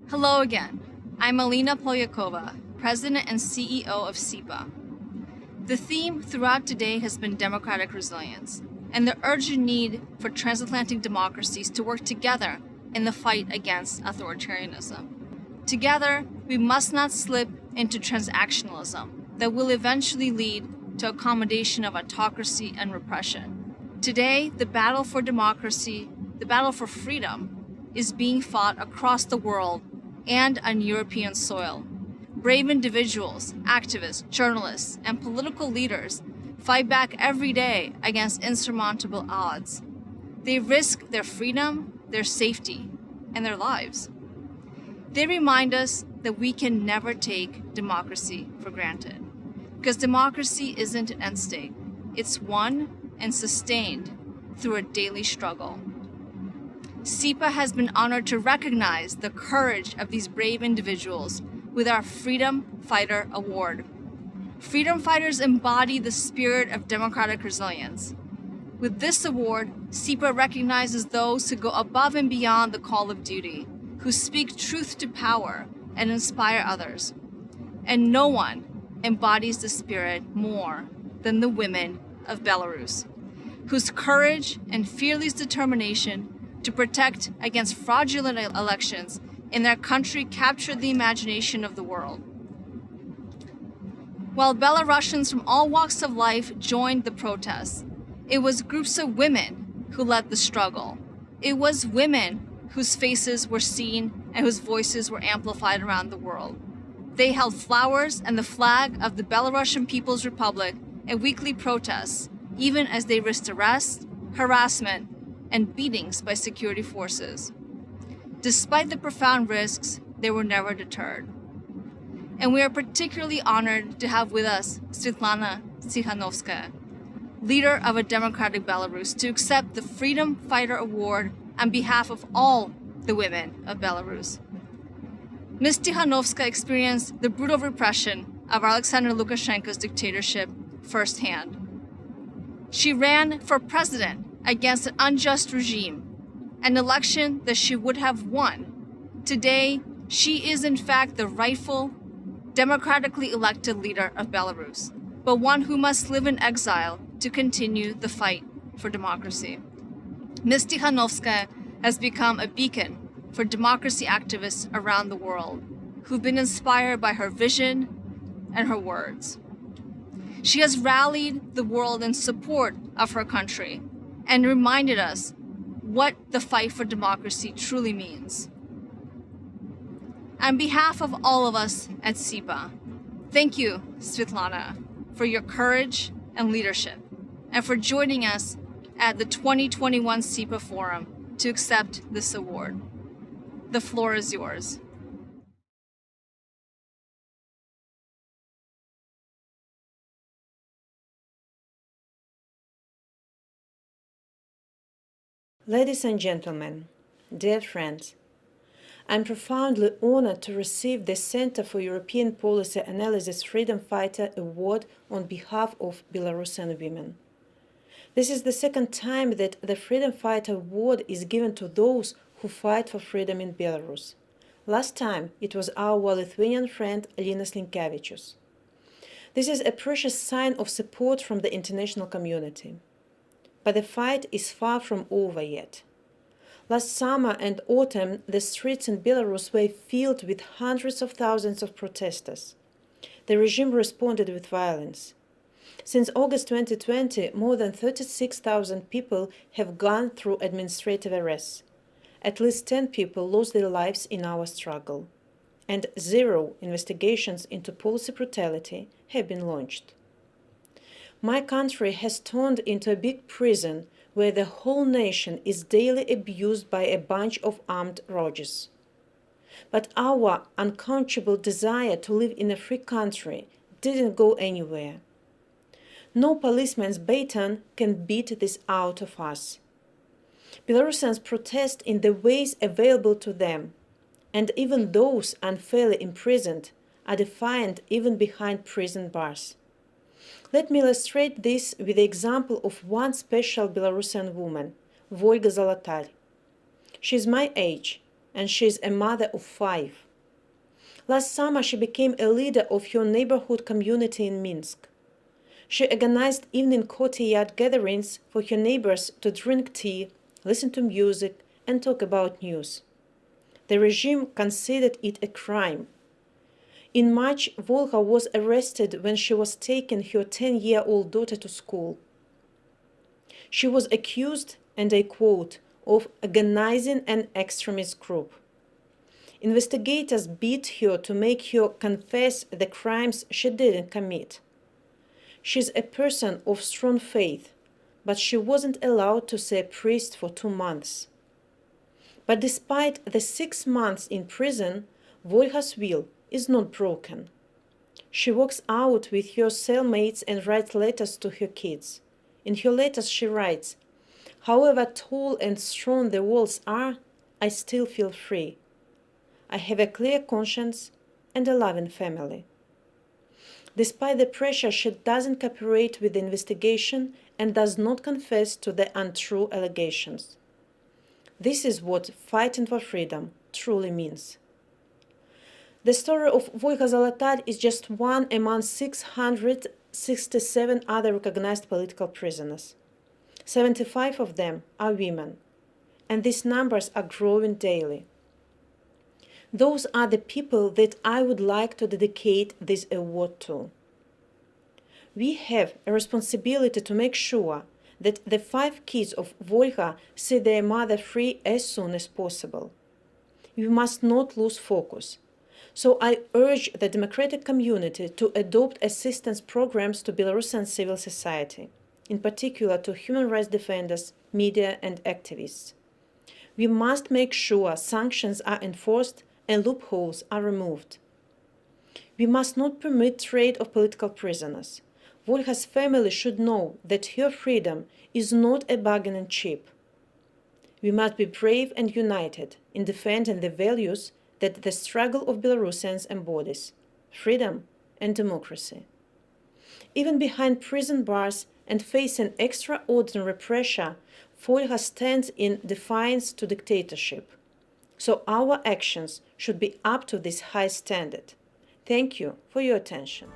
Hello again. I'm Alina Polyakova, President and CEO of SIPA. The theme throughout today has been democratic resilience and the urgent need for transatlantic democracies to work together in the fight against authoritarianism. Together, we must not slip into transactionalism that will eventually lead to accommodation of autocracy and repression. Today, the battle for democracy, the battle for freedom, is being fought across the world and on European soil. Brave individuals, activists, journalists, and political leaders fight back every day against insurmountable odds. They risk their freedom, their safety, and their lives. They remind us that we can never take democracy for granted, because democracy isn't an end state. It's won and sustained through a daily struggle. SIPA has been honored to recognize the courage of these brave individuals with our Freedom Fighter Award. Freedom fighters embody the spirit of democratic resilience. With this award, SIPA recognizes those who go above and beyond the call of duty, who speak truth to power and inspire others. And no one embodies the spirit more than the women of Belarus, whose courage and fearless determination to protect against fraudulent elections in their country captured the imagination of the world. While Belarusians from all walks of life joined the protests, it was groups of women who led the struggle. It was women whose faces were seen and whose voices were amplified around the world. They held flowers and the flag of the Belarusian People's Republic at weekly protests, even as they risked arrest, harassment, and beatings by security forces. Despite the profound risks, they were never deterred. And we are particularly honored to have with us Sviatlana Tsikhanouskaya, leader of a democratic Belarus, to accept the Freedom Fighter Award on behalf of all the women of Belarus. Ms. Tsikhanouskaya experienced the brutal repression of Alexander Lukashenko's dictatorship firsthand. She ran for president against an unjust regime, an election that she would have won. Today, she is in fact the rightful, democratically elected leader of Belarus, but one who must live in exile to continue the fight for democracy. Ms. Tsikhanouskaya has become a beacon for democracy activists around the world who've been inspired by her vision and her words. She has rallied the world in support of her country and reminded us what the fight for democracy truly means. On behalf of all of us at SIPA, thank you, Sviatlana, for your courage and leadership, and for joining us at the 2021 SIPA Forum to accept this award. The floor is yours. Ladies and gentlemen, dear friends, I'm profoundly honored to receive the Center for European Policy Analysis Freedom Fighter Award on behalf of Belarusian women. This is the second time that the Freedom Fighter Award is given to those who fight for freedom in Belarus. Last time, it was our Lithuanian friend Linas Linkevičius. This is a precious sign of support from the international community. But the fight is far from over yet. Last summer and autumn, the streets in Belarus were filled with hundreds of thousands of protesters. The regime responded with violence. Since August 2020, more than 36,000 people have gone through administrative arrests. At least 10 people lost their lives in our struggle. And 0 investigations into policy brutality have been launched. My country has turned into a big prison where the whole nation is daily abused by a bunch of armed rogues. But our unquenchable desire to live in a free country didn't go anywhere. No policeman's baton can beat this out of us. Belarusians protest in the ways available to them, and even those unfairly imprisoned are defiant even behind prison bars. Let me illustrate this with the example of one special Belarusian woman, Volga Zolotar. She is my age and she is a mother of 5. Last summer, she became a leader of her neighborhood community in Minsk. She organized evening courtyard gatherings for her neighbors to drink tea, listen to music, and talk about news. The regime considered it a crime. In March, Volga was arrested when she was taking her 10-year-old daughter to school. She was accused, and I quote, of organizing an extremist group. Investigators beat her to make her confess the crimes she didn't commit. She's a person of strong faith, but she wasn't allowed to see a priest for 2 months. But despite the 6 months in prison, Volga's will is not broken. She walks out with her cellmates and writes letters to her kids. In her letters she writes, "However tall and strong the walls are, I still feel free. I have a clear conscience and a loving family." Despite the pressure, she doesn't cooperate with the investigation and does not confess to the untrue allegations. This is what fighting for freedom truly means. The story of Volga Zolotar is just one among 667 other recognized political prisoners. 75 of them are women, and these numbers are growing daily. Those are the people that I would like to dedicate this award to. We have a responsibility to make sure that the 5 kids of Volga see their mother free as soon as possible. We must not lose focus. So I urge the democratic community to adopt assistance programs to Belarusian civil society, in particular to human rights defenders, media, and activists. We must make sure sanctions are enforced and loopholes are removed. We must not permit trade of political prisoners. Volga's family should know that her freedom is not a bargaining chip. We must be brave and united in defending the values that the struggle of Belarusians embodies: freedom and democracy. Even behind prison bars and facing extraordinary pressure, Volga stands in defiance to dictatorship. So our actions should be up to this high standard. Thank you for your attention.